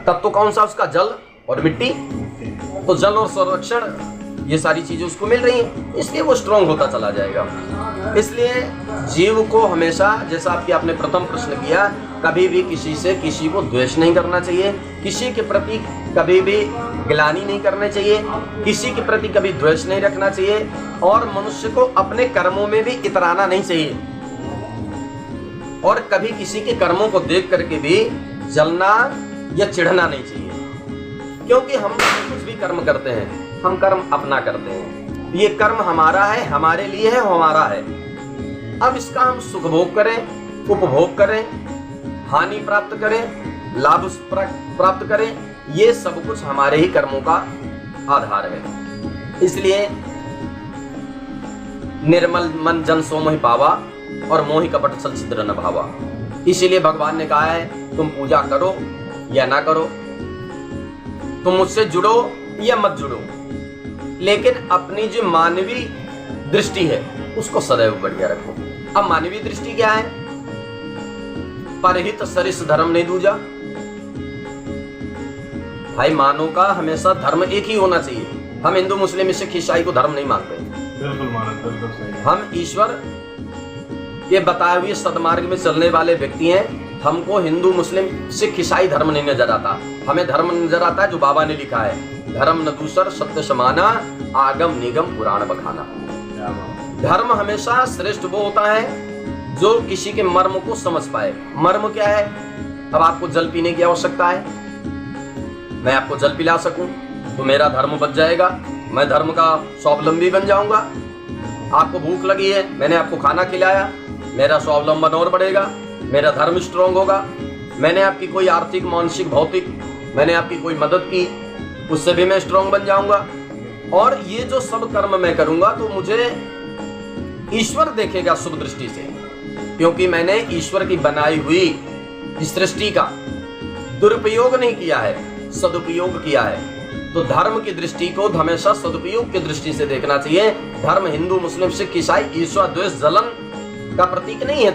तत्व कौन सा उसका? जल और मिट्टी। तो जल और संरक्षण ये सारी चीजें उसको मिल रही हैं, इसलिए वो स्ट्रांग होता चला जाएगा। इसलिए जीव को हमेशा, जैसा आपने प्रथम प्रश्न किया, कभी भी किसी से किसी को द्वेष नहीं करना चाहिए, किसी के प्रति कभी भी गिलानी नहीं करनी चाहिए, किसी के प्रति कभी द्वेष नहीं रखना चाहिए, और मनुष्य को अपने कर्मों में भी इतराना नहीं चाहिए, और कभी किसी के कर्मों को देख करके भी जलना या चिढ़ना नहीं चाहिए। क्योंकि हम कुछ भी कर्म करते हैं, हम कर्म अपना करते हैं, ये कर्म हमारा है, हमारे लिए है, हमारा है। अब इसका हम सुख भोग करें, उपभोग करें, हानि प्राप्त करें, लाभ प्राप्त करें, ये सब कुछ हमारे ही कर्मों का आधार है। इसलिए निर्मल मन जन सो मोहि पावा और मोहि कपट छल छिद्र न भावा। इसीलिए भगवान ने कहा है तुम पूजा करो या ना करो, तुम मुझसे जुड़ो या मत जुड़ो, लेकिन अपनी जो मानवीय दृष्टि है उसको सदैव बढ़िया रखो। अब मानवीय दृष्टि क्या है? परहित सरिस धर्म नहीं दूजा। भाई मानव का हमेशा धर्म एक ही होना चाहिए। हम हिंदू मुस्लिम सिख ईसाई को धर्म नहीं मानते। बिल्कुल बिल्कुल सही। हम ईश्वर के बताए हुए सदमार्ग में चलने वाले व्यक्ति हैं। हमको हिंदू मुस्लिम सिख ईसाई धर्म नहीं नजर आता, हमें धर्म नजर आता है जो बाबा ने लिखा है, धर्म न दूसर सत्य समाना, आगम निगम पुराण बखाना। धर्म हमेशा श्रेष्ठ वो होता है जो किसी के मर्म को समझ पाए। मर्म क्या है? अब आपको जल पीने की आवश्यकता है, मैं आपको जल पिला सकूं तो मेरा धर्म बच जाएगा, मैं धर्म का स्वावलंबी बन जाऊंगा। आपको भूख लगी है, मैंने आपको खाना खिलाया, मेरा स्वावलंबन और बढ़ेगा, मेरा धर्म स्ट्रांग होगा। मैंने आपकी कोई आर्थिक मानसिक भौतिक मैंने आपकी कोई मदद की, उससे भी मैं स्ट्रांग बन जाऊंगा। और ये जो सब कर्म मैं करूंगा तो मुझे ईश्वर देखेगा शुभ दृष्टि से, क्योंकि मैंने ईश्वर की बनाई हुई इस सृष्टि का दुरुपयोग नहीं किया है, सदुपयोग किया है। तो धर्म की दृष्टि को हमेशा सदुपयोग की दृष्टि से देखना चाहिए। धर्म हिंदू मुस्लिम सिख ईसाई ईर्ष्या द्वेष जलन का प्रतीक नहीं है।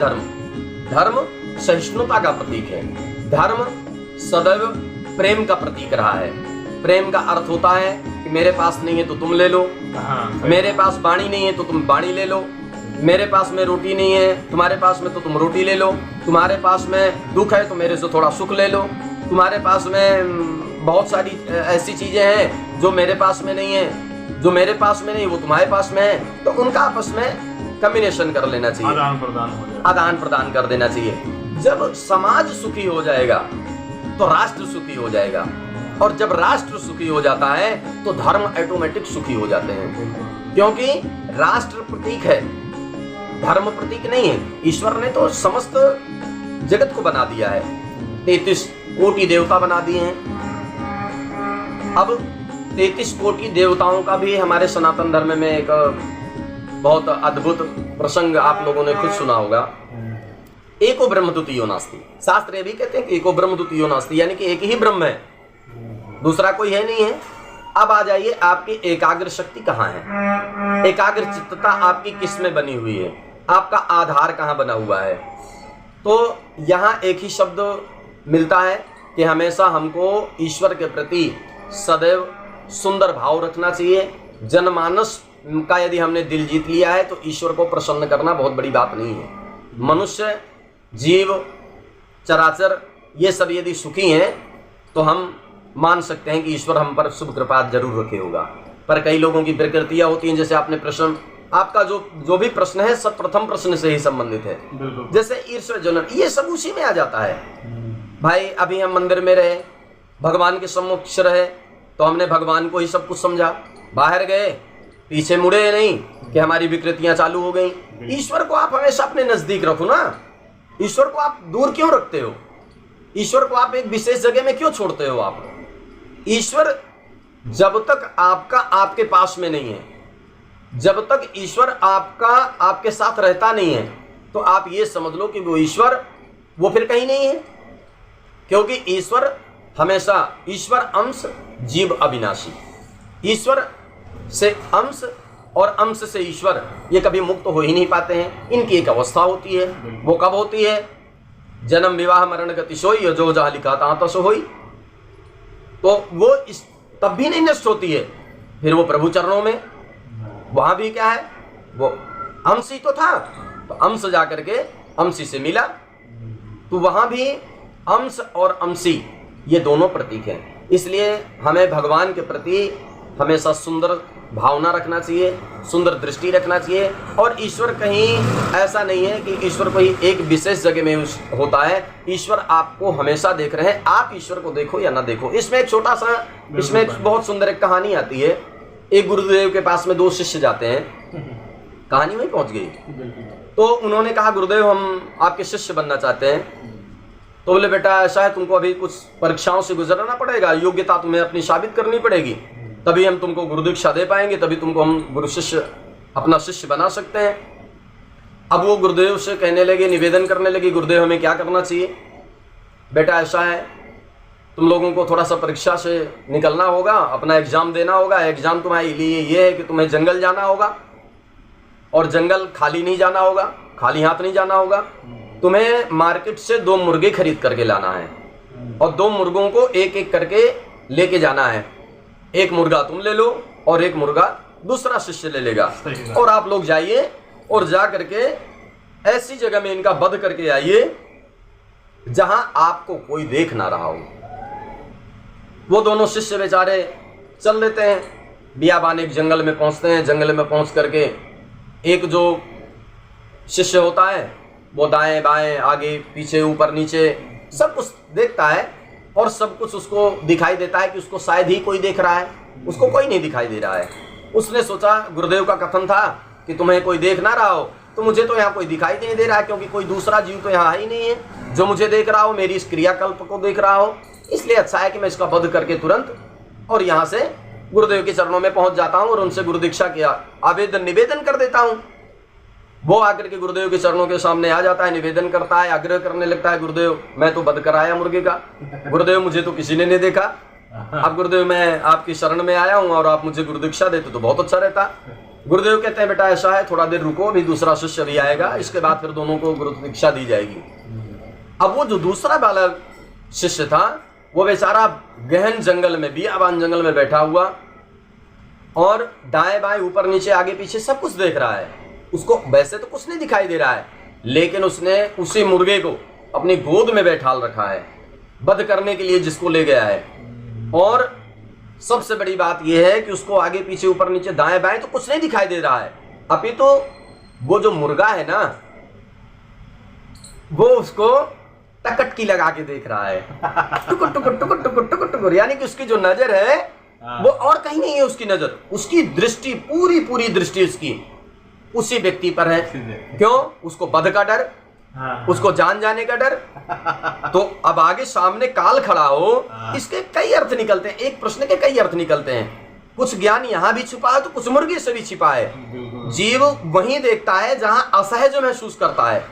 धर्म सहिष्णुता का प्रतीक है। धर्म सदैव प्रेम का प्रतीक रहा है। प्रेम का अर्थ होता है कि मेरे पास नहीं है तो तुम ले लो, मेरे पास वाणी नहीं है तो तुम वाणी ले लो, मेरे पास में रोटी नहीं है तुम्हारे पास में तो तुम रोटी ले लो, तुम्हारे पास में दुख है तो मेरे से थोड़ा सुख ले लो, तुम्हारे पास में बहुत सारी ऐसी चीजें हैं जो मेरे पास में नहीं है, जो मेरे पास में नहीं वो तुम्हारे पास में है, तो उनका आपस में कम्बिनेशन कर लेना चाहिए, आदान प्रदान कर देना चाहिए। जब समाज सुखी हो जाएगा तो राष्ट्र सुखी हो जाएगा, और जब राष्ट्र सुखी हो जाता है तो धर्म ऑटोमेटिक सुखी हो जाते हैं, क्योंकि राष्ट्र प्रतीक है, धर्म प्रतीक नहीं है। ईश्वर ने तो समस्त जगत को बना दिया है, 33 कोटि देवता बना दिए हैं। अब 33 कोटि देवताओं का भी हमारे सनातन धर्म में एक बहुत अद्भुत प्रसंग आप लोगों ने खुद सुना होगा। एको ब्रह्म द्वितीयो नास्ति, शास्त्र ये भी कहते हैं कि एको ब्रह्म द्वितीयो नास्ति, यानी कि एक ही ब्रह्म है, दूसरा कोई है नहीं है। अब आ जाइए, आपकी एकाग्र शक्ति कहाँ है? एकाग्र चित्तता आपकी किस में बनी हुई है? आपका आधार कहाँ बना हुआ है? तो यहाँ एक ही शब्द मिलता है कि हमेशा हमको ईश्वर के प्रति सदैव सुंदर भाव रखना चाहिए। जनमानस का यदि हमने दिल जीत लिया है तो ईश्वर को प्रसन्न करना बहुत बड़ी बात नहीं है। मनुष्य, जीव, चराचर ये सब यदि सुखी हैं तो हम मान सकते हैं कि ईश्वर हम पर शुभ कृपा जरूर रखे होगा। पर कई लोगों की विकृतियां होती हैं, जैसे आपने प्रश्न, आपका जो भी प्रश्न है सब प्रथम प्रश्न से ही संबंधित है, जैसे ईर्ष्या जलन, ये सब उसी में आ जाता है। भाई अभी हम मंदिर में रहे, भगवान के सम्मुख रहे तो हमने भगवान को ही सब कुछ समझा, बाहर गए पीछे मुड़े नहीं कि हमारी विकृतियां चालू हो गई। ईश्वर को आप हमेशा अपने नजदीक रखो ना, ईश्वर को आप दूर क्यों रखते हो? ईश्वर को आप एक विशेष जगह में क्यों छोड़ते हो? आप ईश्वर जब तक आपका आपके पास में नहीं है, जब तक ईश्वर आपका आपके साथ रहता नहीं है, तो आप ये समझ लो कि वो ईश्वर वो फिर कहीं नहीं है, क्योंकि ईश्वर हमेशा, ईश्वर अंश जीव अविनाशी, ईश्वर से अंश और अंश से ईश्वर ये कभी मुक्त हो ही नहीं पाते हैं। इनकी एक अवस्था होती है, वो कब होती है? जन्म विवाह मरण गति सोई, जो जहाँ लिखा था तस होई। तो वो इस तब भी नहीं नष्ट होती है। फिर वो प्रभु चरणों में, वहां भी क्या है, वो अंश ही तो था, तो अंश जा करके अंशी से मिला, तो वहां भी अंश और अंशी ये दोनों प्रतीक हैं। इसलिए हमें भगवान के प्रति हमेशा सुंदर भावना रखना चाहिए, सुंदर दृष्टि रखना चाहिए। और ईश्वर कहीं ऐसा नहीं है कि ईश्वर कोई एक विशेष जगह में होता है। ईश्वर आपको हमेशा देख रहे हैं, आप ईश्वर को देखो या ना देखो। इसमें एक छोटा सा, इसमें एक बहुत सुंदर एक कहानी आती है। एक गुरुदेव के पास में 2 शिष्य जाते हैं, कहानी वहीं पहुंच गई। तो उन्होंने कहा, गुरुदेव हम आपके शिष्य बनना चाहते हैं। तो बोले, बेटा ऐसा है, तुमको अभी कुछ परीक्षाओं से गुजरना पड़ेगा, योग्यता तुम्हें अपनी साबित करनी पड़ेगी, तभी हम तुमको गुरु दीक्षा दे पाएंगे, तभी तुमको हम गुरु शिष्य, अपना शिष्य बना सकते हैं। अब वो गुरुदेव से कहने लगे, निवेदन करने लगे, गुरुदेव हमें क्या करना चाहिए? बेटा ऐसा है, तुम लोगों को थोड़ा सा परीक्षा से निकलना होगा, अपना एग्जाम देना होगा। एग्जाम तुम्हारे लिए ये है कि तुम्हें जंगल जाना होगा, और जंगल खाली नहीं जाना होगा, खाली हाथ नहीं जाना होगा। तुम्हें मार्केट से 2 मुर्गे खरीद करके लाना है, और 2 मुर्गों को एक एक करके लेके जाना है। एक मुर्गा तुम ले लो और एक मुर्गा दूसरा शिष्य ले लेगा, और आप लोग जाइए और जा करके ऐसी जगह में इनका वध करके आइए जहां आपको कोई देख ना रहा हो। वो दोनों शिष्य बेचारे चल लेते हैं, बियाबान एक जंगल में पहुंचते हैं। जंगल में पहुंच करके एक जो शिष्य होता है वो दाएं बाएं आगे पीछे ऊपर नीचे सब कुछ देखता है, और सब कुछ उसको दिखाई देता है कि उसको शायद ही कोई देख रहा है, उसको कोई नहीं दिखाई दे रहा है। उसने सोचा, गुरुदेव का कथन था कि तुम्हें कोई देख ना रहा हो, तो मुझे तो यहाँ कोई दिखाई नहीं दे रहा है, क्योंकि कोई दूसरा जीव तो यहाँ ही नहीं है जो मुझे देख रहा हो, मेरी इस क्रियाकल्प को देख रहा हो। इसलिए अच्छा है कि मैं इसका वध करके तुरंत और यहाँ से गुरुदेव के चरणों में पहुंच जाता हूँ और उनसे गुरु दीक्षा किया आवेदन निवेदन कर देता हूँ। वो आकर के गुरुदेव के चरणों के सामने आ जाता है, निवेदन करता है, आग्रह करने लगता है, गुरुदेव मैं तो वध कराया मुर्गे का, गुरुदेव मुझे तो किसी ने नहीं देखा, अब गुरुदेव मैं आपकी शरण में आया हूँ और आप मुझे गुरु दीक्षा देते तो बहुत अच्छा रहता। गुरुदेव कहते हैं, बेटा ऐसा है, थोड़ा देर रुको, अभी दूसरा शिष्य भी आएगा, इसके बाद फिर दोनों को गुरु दीक्षा दी जाएगी। अब वो जो दूसरा वाला शिष्य था वो बेचारा गहन जंगल में, बियाबान जंगल में बैठा हुआ, और दाएं बाएं ऊपर नीचे आगे पीछे सब कुछ देख रहा है। उसको वैसे तो कुछ नहीं दिखाई दे रहा है, लेकिन उसने उसी मुर्गे को अपनी गोद में बैठाल रखा है, वध करने के लिए जिसको ले गया है। और सबसे बड़ी बात यह है कि उसको आगे पीछे ऊपर नीचे दाएं बाएं तो कुछ नहीं दिखाई दे रहा है, अभी तो वो जो मुर्गा है ना, वो उसको टकटकी लगा के देख रहा है, टुकुर टुकुर टुकुर टुकुर टुकुर टुकुर, यानी कि उसकी जो नजर है वो और कहीं नहीं है। उसकी नजर, उसकी दृष्टि, पूरी पूरी दृष्टि उसकी उसी व्यक्ति पर है। क्यों? उसको वध का डर, उसको जान जाने का डर। तो अब आगे सामने काल खड़ा हो, इसके कई अर्थ निकलते हैं, एक प्रश्न के कई अर्थ निकलते हैं। कुछ ज्ञान यहाँ भी छिपा है तो कुछ मुर्गे से भी छिपा है। जीव वहीं देखता है जहां असहज महसूस करता है,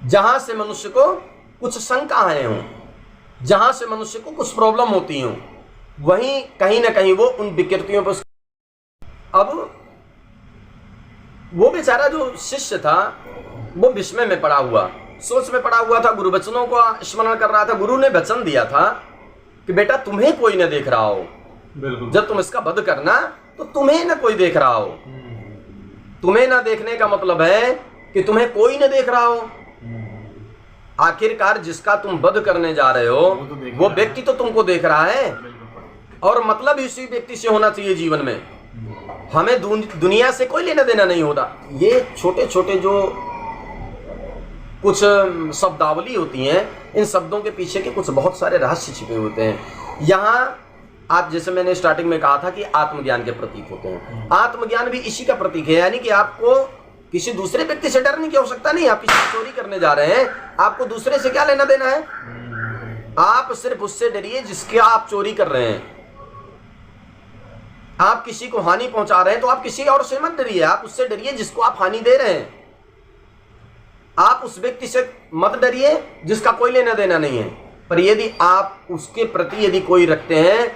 जहां से मनुष्य को कुछ शंकाएं हों, जहां से मनुष्य को कुछ प्रॉब्लम होती हों, वहीं कहीं ना कहीं वो उन विकृतियों पर। अब वो बेचारा जो शिष्य था वो विस्मय में पड़ा हुआ, सोच में पड़ा हुआ था, गुरु वचनों को स्मरण कर रहा था। गुरु ने वचन दिया था कि बेटा तुम्हें कोई न देख रहा हो, जब तुम इसका वध करना तो तुम्हें न कोई देख रहा हो। तुम्हें न देखने का मतलब है कि तुम्हें कोई न देख रहा हो। आखिरकार जिसका तुम वध करने जा रहे हो वो व्यक्ति तो तुमको देख रहा है, और मतलब इसी व्यक्ति से होना चाहिए जीवन में। हमें दुनिया से कोई लेना देना नहीं होता। ये छोटे छोटे जो कुछ शब्दावली होती हैं, इन शब्दों के पीछे के कुछ बहुत सारे रहस्य छिपे होते हैं। यहाँ आप, जैसे मैंने स्टार्टिंग में कहा था कि आत्मज्ञान के प्रतीक होते हैं, आत्मज्ञान भी इसी का प्रतीक है। यानी कि आपको किसी दूसरे व्यक्ति से डरने की आवश्यकता नहीं। आप किसी चोरी करने जा रहे हैं, आपको दूसरे से क्या लेना देना है? आप सिर्फ उससे डरिए जिसके आप चोरी कर रहे हैं। आप किसी को हानि पहुंचा रहे हैं तो आप किसी और से मत डरिए, आप उससे डरिए जिसको आप हानि दे रहे हैं। आप उस व्यक्ति से मत डरिए जिसका कोई लेना देना नहीं है। पर यदि आप उसके प्रति यदि कोई रखते हैं,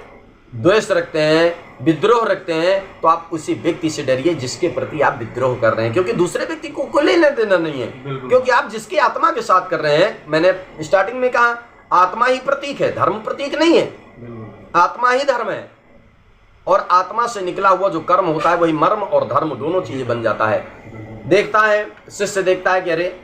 द्वेष रखते हैं, विद्रोह रखते हैं, तो आप उसी व्यक्ति से डरिए जिसके प्रति आप विद्रोह कर रहे हैं, क्योंकि दूसरे व्यक्ति को कोई लेना देना नहीं है। क्योंकि आप जिसकी आत्मा के साथ कर रहे हैं, मैंने स्टार्टिंग में कहा आत्मा ही प्रतीक है, धर्म प्रतीक नहीं है। आत्मा ही धर्म है, और आत्मा से निकला हुआ जो कर्म होता है वही मर्म और धर्म दोनों चीजें बन जाता है। देखता है, शिष्य देखता है कि अरे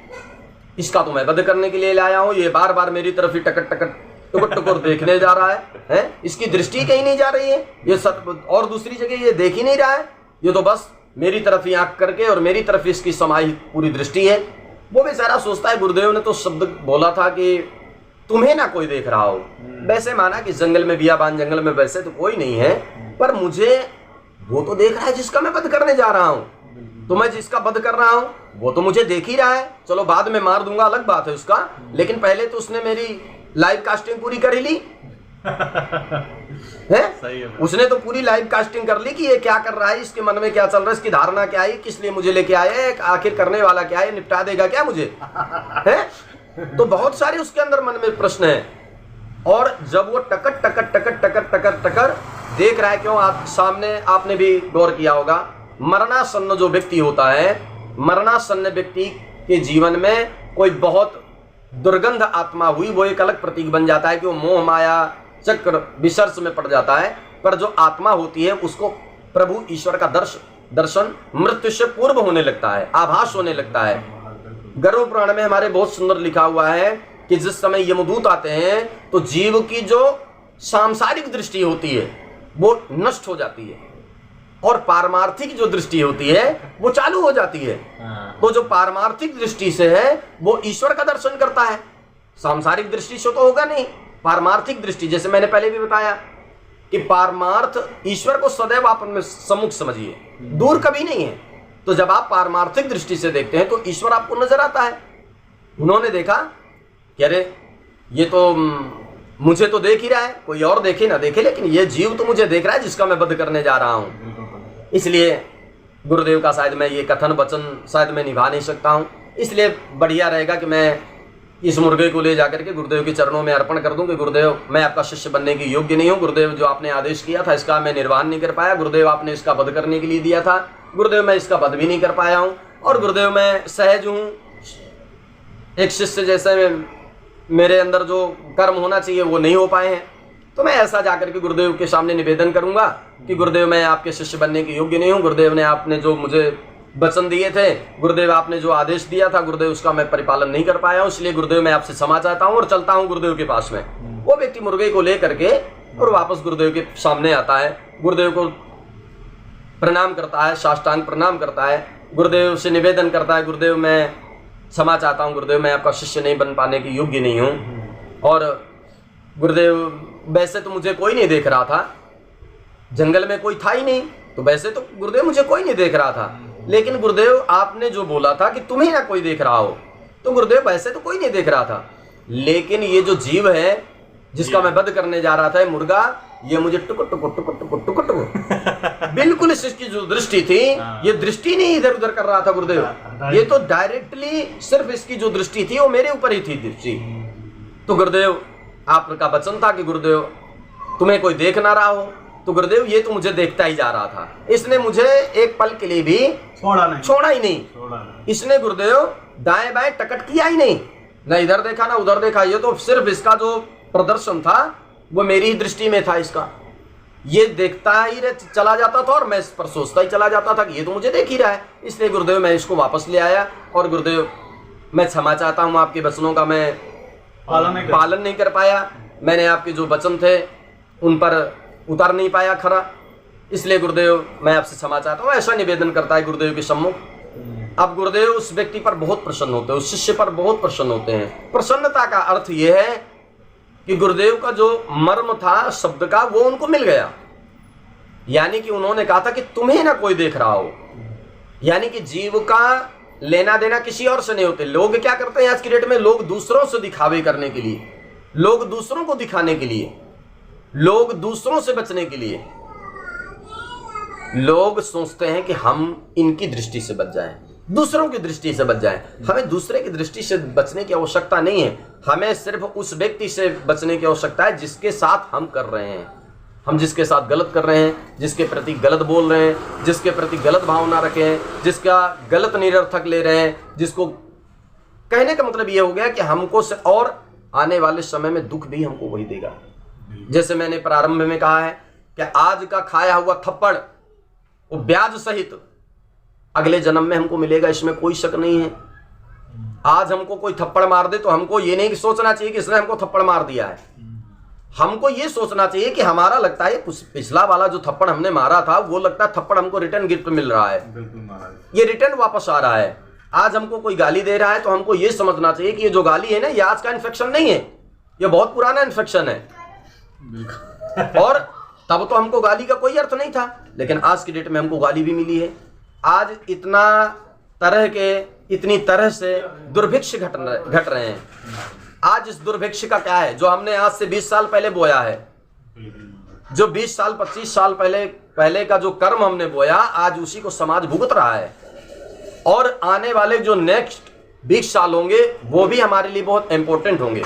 इसका तो मैं वध करने के लिए लाया हूं, ये बार बार मेरी तरफ ही टकट टकट टुकुर टुकुर देखने जा रहा है? इसकी दृष्टि कहीं नहीं जा रही है, ये सब और दूसरी जगह ये देख ही नहीं रहा है, ये तो बस मेरी तरफ ही आंख करके और मेरी तरफ इसकी समाई पूरी दृष्टि है। वो बेचारा सोचता है गुरुदेव ने तो शब्द बोला था कि तुम्हें ना कोई देख रहा हो। वैसे माना कि जंगल में बियाबान जंगल में वैसे तो कोई नहीं है, पर मुझे वो तो देख रहा है जिसका मैं वध करने जा रहा हूं। तो मैं जिसका वध कर रहा हूं वो तो मुझे देख ही रहा है, चलो बाद में मार दूंगा अलग बात है उसका, लेकिन पहले तो उसने मेरी लाइव कास्टिंग पूरी कर ही ली है? सही है। उसने तो पूरी लाइव कास्टिंग कर ली कि ये क्या कर रहा है, इसके मन में क्या चल रहा है, इसकी धारणा क्या है, किस लिए मुझे लेके आया है, आखिर करने वाला क्या है, निपटा देगा क्या मुझे है? तो बहुत सारे उसके अंदर मन में प्रश्न है। और जब वो टकट टकट टकट टकट टकट टकर देख रहा है, क्यों सामने आपने भी गौर किया होगा, मरणासन्न जो व्यक्ति होता है, मरणासन्न व्यक्ति के जीवन में कोई बहुत दुर्गंध आत्मा हुई, वो एक अलग प्रतीक बन जाता है कि वो मोह माया चक्र विसर्ज में पड़ जाता है। पर जो आत्मा होती है उसको प्रभु ईश्वर का दर्शन मृत्यु से पूर्व होने लगता है, आभास होने लगता है। गरुड़ पुराण में हमारे बहुत सुंदर लिखा हुआ है कि जिस समय यमदूत आते हैं तो जीव की जो सांसारिक दृष्टि होती है वो नष्ट हो जाती है, और पारमार्थिक जो दृष्टि होती है वो चालू हो जाती है। तो जो पारमार्थिक दृष्टि से है वो ईश्वर का दर्शन करता है, सांसारिक दृष्टि से तो होगा नहीं। पारमार्थिक दृष्टि, जैसे मैंने पहले भी बताया कि पारमार्थ ईश्वर को सदैव आप में सम्मुख समझिए, दूर कभी नहीं है। तो जब आप पारमार्थिक दृष्टि से देखते हैं तो ईश्वर आपको नजर आता है। उन्होंने देखा कि अरे ये तो मुझे तो देख ही रहा है, कोई और देखे ना देखे, लेकिन ये जीव तो मुझे देख रहा है जिसका मैं वध करने जा रहा हूं। इसलिए गुरुदेव का शायद मैं ये कथन वचन शायद मैं निभा नहीं सकता हूं, इसलिए बढ़िया रहेगा कि मैं इस मुर्गे को ले जाकर के गुरुदेव के चरणों में अर्पण कर दूं कि गुरुदेव मैं आपका शिष्य बनने की योग्य नहीं हूं। गुरुदेव जो आपने आदेश किया था इसका मैं निर्वहन नहीं कर पाया, गुरुदेव आपने इसका वध करने के लिए दिया था, गुरुदेव मैं इसका वध भी नहीं कर पाया हूं, और गुरुदेव मैं सहज हूं, एक शिष्य जैसे मेरे अंदर जो कर्म होना चाहिए वो नहीं हो पाए हैं। तो मैं ऐसा जाकर के गुरुदेव के सामने निवेदन करूंगा कि गुरुदेव मैं आपके शिष्य बनने के योग्य नहीं हूं, गुरुदेव ने आपने जो मुझे वचन दिए थे, गुरुदेव आपने जो आदेश दिया था, गुरुदेव उसका मैं परिपालन नहीं कर पाया हूं, इसलिए गुरुदेव मैं आपसे क्षमा चाहता हूं और चलता हूं गुरुदेव के पास में। वो व्यक्ति मुर्गे को लेकर के और वापस गुरुदेव के सामने आता है, गुरुदेव को प्रणाम करता है, साष्टांग प्रणाम करता है, गुरुदेव से निवेदन करता है, गुरुदेव मैं क्षमा चाहता हूं, गुरुदेव मैं आपका शिष्य नहीं बन पाने की योग्य नहीं हूं। और गुरुदेव वैसे तो मुझे कोई नहीं देख रहा था, जंगल में कोई था ही नहीं, तो वैसे तो गुरुदेव मुझे कोई नहीं देख रहा था, लेकिन गुरुदेव आपने जो बोला था कि तुम्हें ना कोई देख रहा हो, तो गुरुदेव वैसे तो कोई नहीं देख रहा था, लेकिन ये जो जीव है जिसका मैं वध करने जा रहा था, मुर्गा, ये मुझे टुकुर टुकुर टुकुर टुकुर टुकुर टुकुर बिल्कुल इसकी जो दृष्टि थी ये दृष्टि नहीं इधर उधर कर रहा था गुरुदेव, ये तो डायरेक्टली सिर्फ इसकी जो दृष्टि थी वो मेरे ऊपर ही थी दृष्टि। तो गुरुदेव आपका वचन था कि गुरुदेव तुम्हें कोई देख ना रहा हो, तो गुरुदेव ये तो मुझे देखता ही जा रहा था, इसने मुझे एक पल के लिए भी छोड़ा ही नहीं। इसने गुरुदेव दाएं बाएं टकट किया ही नहीं, ना इधर देखा ना उधर देखा, ये तो सिर्फ इसका जो प्रदर्शन था वो मेरी ही दृष्टि में था, इसका ये देखता ही चला जाता था और मैं इस पर सोचता ही चला जाता था कि ये तो मुझे देख ही रहा है। इसलिए गुरुदेव मैं इसको वापस ले आया, और गुरुदेव मैं क्षमा चाहता हूँ, आपके वचनों का मैं पालन नहीं कर पाया, मैंने आपके जो वचन थे उन पर उतर नहीं पाया खरा, इसलिए गुरुदेव मैं आपसे क्षमा चाहता हूँ, ऐसा निवेदन करता है गुरुदेव के सम्मुख। अब गुरुदेव उस व्यक्ति पर बहुत प्रसन्न होते हैं, उस शिष्य पर बहुत प्रसन्न होते हैं। प्रसन्नता का अर्थ यह है कि गुरुदेव का जो मर्म था शब्द का वो उनको मिल गया, यानी कि उन्होंने कहा था कि तुम्हें ना कोई देख रहा हो, यानी कि जीव का लेना देना किसी और से नहीं होते। लोग क्या करते हैं आज की डेट में, लोग दूसरों से दिखावे करने के लिए, लोग दूसरों को दिखाने के लिए, लोग दूसरों से बचने के लिए, लोग सोचते हैं कि हम इनकी दृष्टि से बच जाएं, दूसरों की दृष्टि से बच जाएं। हमें दूसरे की दृष्टि से बचने की आवश्यकता नहीं है, हमें सिर्फ उस व्यक्ति से बचने की आवश्यकता है जिसके साथ हम कर रहे हैं, हम जिसके साथ गलत कर रहे हैं, जिसके प्रति गलत बोल रहे हैं, जिसके प्रति गलत भावना रखे हैं, जिसका गलत निरर्थक ले रहे हैं, जिसको कहने का मतलब ये हो गया कि हमको से और आने वाले समय में दुख भी हमको वही देगा। जैसे मैंने प्रारंभ में कहा है कि आज का खाया हुआ थप्पड़ वो ब्याज सहित अगले जन्म में हमको मिलेगा, इसमें कोई शक नहीं है। आज हमको कोई थप्पड़ मार दे तो हमको ये नहीं सोचना चाहिए कि इसने हमको थप्पड़ मार दिया है। हमको ये सोचना चाहिए कि हमारा लगता है पिछला वाला जो थप्पड़ हमने मारा था वो लगता है थप्पड़ हमको रिटर्न गिफ्ट मिल रहा है, बिल्कुल महाराज। ये रिटर्न वापस आ रहा है। आज हमको कोई गाली दे रहा है तो हमको ये समझना चाहिए कि ये जो गाली है ना, ये आज का इन्फेक्शन नहीं है, ये बहुत पुराना इन्फेक्शन है। और तब तो हमको गाली का कोई अर्थ नहीं था, लेकिन आज की डेट में हमको गाली भी मिली है। आज इतनी तरह से दुर्भिक्ष घट रहे हैं। आज इस दुर्भिक्ष का क्या है? जो हमने आज से 20 साल पहले बोया है, जो 20 साल 25 साल पहले का जो कर्म हमने बोया, आज उसी को समाज भुगत रहा है। और आने वाले जो नेक्स्ट 20 साल होंगे वो भी हमारे लिए बहुत इंपॉर्टेंट होंगे,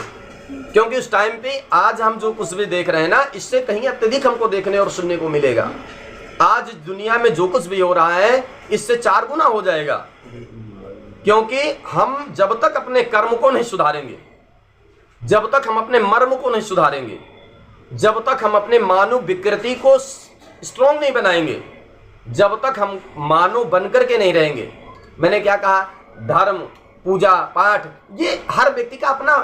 क्योंकि उस टाइम पे आज हम जो कुछ भी देख रहे हैं ना, इससे कहीं अत्यधिक हमको देखने और सुनने को मिलेगा। आज दुनिया में जो कुछ भी हो रहा है इससे 4 गुना हो जाएगा, क्योंकि हम जब तक अपने कर्म को नहीं सुधारेंगे, जब तक हम अपने मर्म को नहीं सुधारेंगे, जब तक हम अपने मानव विकृति को स्ट्रॉन्ग नहीं बनाएंगे, जब तक हम मानव बनकर के नहीं रहेंगे। मैंने क्या कहा? धर्म, पूजा पाठ, ये हर व्यक्ति का अपना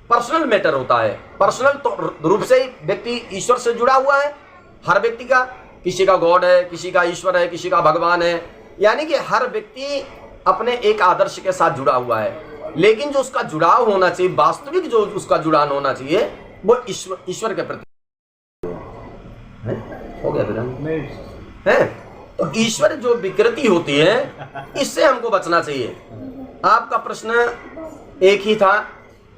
पर्सनल मैटर होता है। पर्सनल रूप से व्यक्ति ईश्वर से जुड़ा हुआ है। हर व्यक्ति का, किसी का गॉड है, किसी का ईश्वर है, किसी का भगवान है, यानी कि हर व्यक्ति अपने एक आदर्श के साथ जुड़ा हुआ है। लेकिन जो उसका जुड़ाव होना चाहिए, वास्तविक जो उसका जुड़ाव होना चाहिए, वो ईश्वर के प्रति हो गया है। तो ईश्वर जो विकृति होती है, इससे हमको बचना चाहिए। आपका प्रश्न एक ही था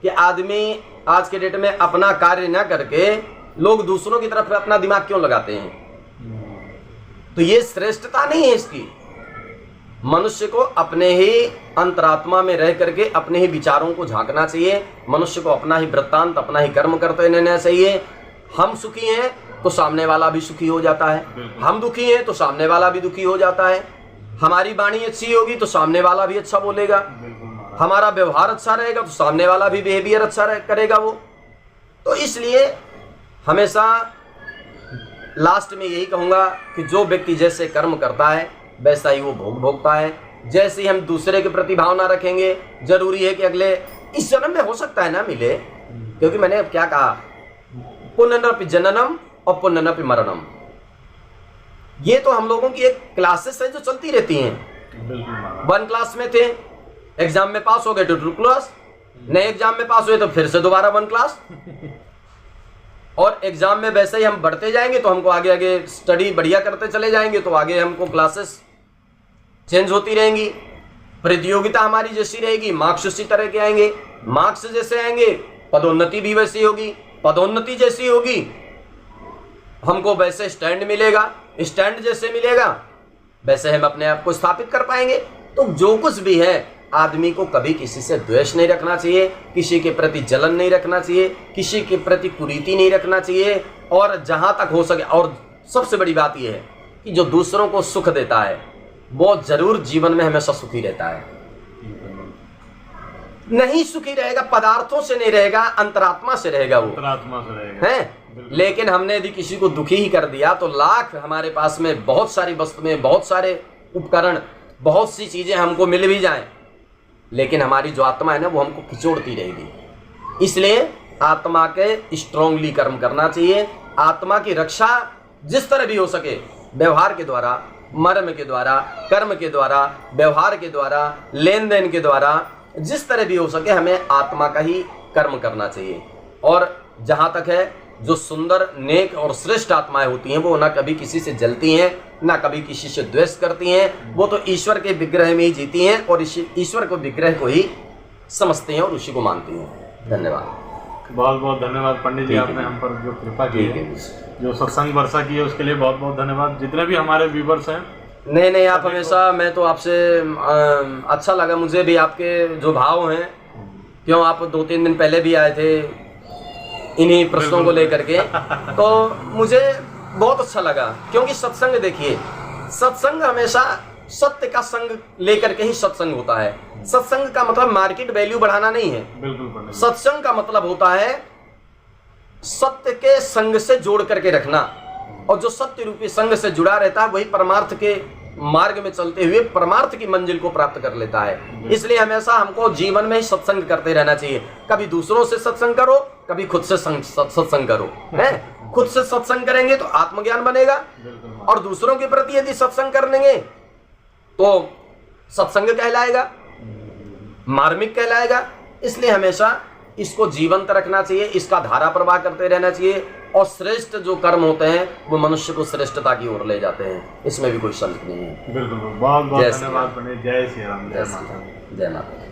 कि आदमी आज के डेट में अपना कार्य ना करके लोग दूसरों की तरफ अपना दिमाग क्यों लगाते हैं? तो ये श्रेष्ठता नहीं है इसकी। मनुष्य को अपने ही अंतरात्मा में रह करके अपने ही विचारों को झांकना चाहिए। मनुष्य को अपना ही वृत्तांत, अपना ही कर्म करते रहना चाहिए। हम सुखी हैं तो सामने वाला भी सुखी हो जाता है, हम दुखी हैं तो सामने वाला भी दुखी हो जाता है। हमारी वाणी अच्छी होगी तो सामने वाला भी अच्छा बोलेगा, हमारा व्यवहार अच्छा रहेगा तो सामने वाला भी बिहेवियर अच्छा करेगा वो। तो इसलिए हमेशा लास्ट में यही कहूँगा कि जो व्यक्ति जैसे कर्म करता है वैसा ही वो भोग भोगता है। जैसे ही हम दूसरे के प्रति भावना रखेंगे, जरूरी है कि अगले इस जन्म में हो सकता है ना मिले, क्योंकि मैंने अब क्या कहा, पुनरपि जननम और पुनरपि मरणम, ये तो हम लोगों की एक क्लासेस है जो चलती रहती हैं। 1 क्लास में थे, एग्जाम में पास हो गए तो 2 क्लास, नए एग्जाम में पास हुए तो फिर से दोबारा 1 क्लास। और एग्जाम में वैसे ही हम बढ़ते जाएंगे तो हमको आगे आगे स्टडी बढ़िया करते चले जाएंगे तो आगे हमको क्लासेस चेंज होती रहेंगी। प्रतियोगिता हमारी जैसी रहेगी, मार्क्स उसी तरह के आएंगे, मार्क्स जैसे आएंगे पदोन्नति भी वैसी होगी, पदोन्नति जैसी होगी हमको वैसे स्टैंड मिलेगा, स्टैंड जैसे मिलेगा वैसे हम अपने आप को स्थापित कर पाएंगे। तो जो कुछ भी है, आदमी को कभी किसी से द्वेष नहीं रखना चाहिए, किसी के प्रति जलन नहीं रखना चाहिए, किसी के प्रति कुरीति नहीं रखना चाहिए। और जहां तक हो सके, और सबसे बड़ी बात यह है कि जो दूसरों को सुख देता है वो जरूर जीवन में हमेशा सुखी रहता है। नहीं सुखी रहेगा, पदार्थों से नहीं रहेगा, अंतरात्मा से रहेगा, वो अंतरात्मा से रहेगा है। लेकिन हमने यदि किसी को दुखी ही कर दिया तो लाख हमारे पास में बहुत सारी वस्तुएं, बहुत सारे उपकरण, बहुत सी चीजें हमको मिल भी जाएं, लेकिन हमारी जो आत्मा है ना वो हमको खिचोड़ती रहेगी। इसलिए आत्मा के स्ट्रांगली कर्म करना चाहिए। आत्मा की रक्षा जिस तरह भी हो सके, व्यवहार के द्वारा, मर्म के द्वारा, कर्म के द्वारा, व्यवहार के द्वारा, लेन देन के द्वारा, जिस तरह भी हो सके हमें आत्मा का ही कर्म करना चाहिए। और जहाँ तक है, जो सुंदर, नेक और श्रेष्ठ आत्माएं होती हैं वो ना कभी किसी से जलती हैं, ना कभी किसी से द्वेष करती हैं। वो तो ईश्वर के विग्रह में ही जीती हैं और ईश्वर को विग्रह को ही समझती हैं और उसी को मानती हैं। धन्यवाद। बहुत बहुत धन्यवाद पंडित जी, आपने हम पर जो कृपा की है, जो सत्संग वर्षा की है, उसके लिए बहुत बहुत धन्यवाद। जितने भी हमारे व्यूवर्स हैं, नहीं आप हमेशा, मैं तो आपसे अच्छा लगा मुझे भी आपके जो भाव हैं। क्यों, आप 2-3 दिन पहले भी आए थे इन्हीं प्रश्नों को लेकर के, तो मुझे बहुत अच्छा लगा। क्योंकि सत्संग, देखिए सत्संग हमेशा सत्य का संग लेकर के ही सत्संग होता है। सत्संग का मतलब मार्केट वैल्यू बढ़ाना नहीं है। बिल्कुल। सत्संग का मतलब होता है सत्य के के संग से जोड़ करके रखना, और जो सत्य रूपी संग से जुड़ा रहता है वही परमार्थ के मार्ग में चलते हुए परमार्थ की मंजिल को प्राप्त कर लेता है। इसलिए हमेशा हमको जीवन में ही सत्संग करते रहना चाहिए। कभी दूसरों से सत्संग करो, कभी खुद से सत्संग करो। है, खुद से सत्संग करेंगे तो आत्मज्ञान बनेगा, और दूसरों के प्रति यदि सत्संग कर लेंगे तो सत्संग कहलाएगा, मार्मिक कहलाएगा। इसलिए हमेशा इसको जीवंत रखना चाहिए, इसका धारा प्रवाह करते रहना चाहिए, और श्रेष्ठ जो कर्म होते हैं वो मनुष्य को श्रेष्ठता की ओर ले जाते हैं। इसमें भी कोई शंका नहीं है। बिल्कुल, बहुत बहुत धन्यवाद पंडित। जय श्री राम, जय माता। जय माता।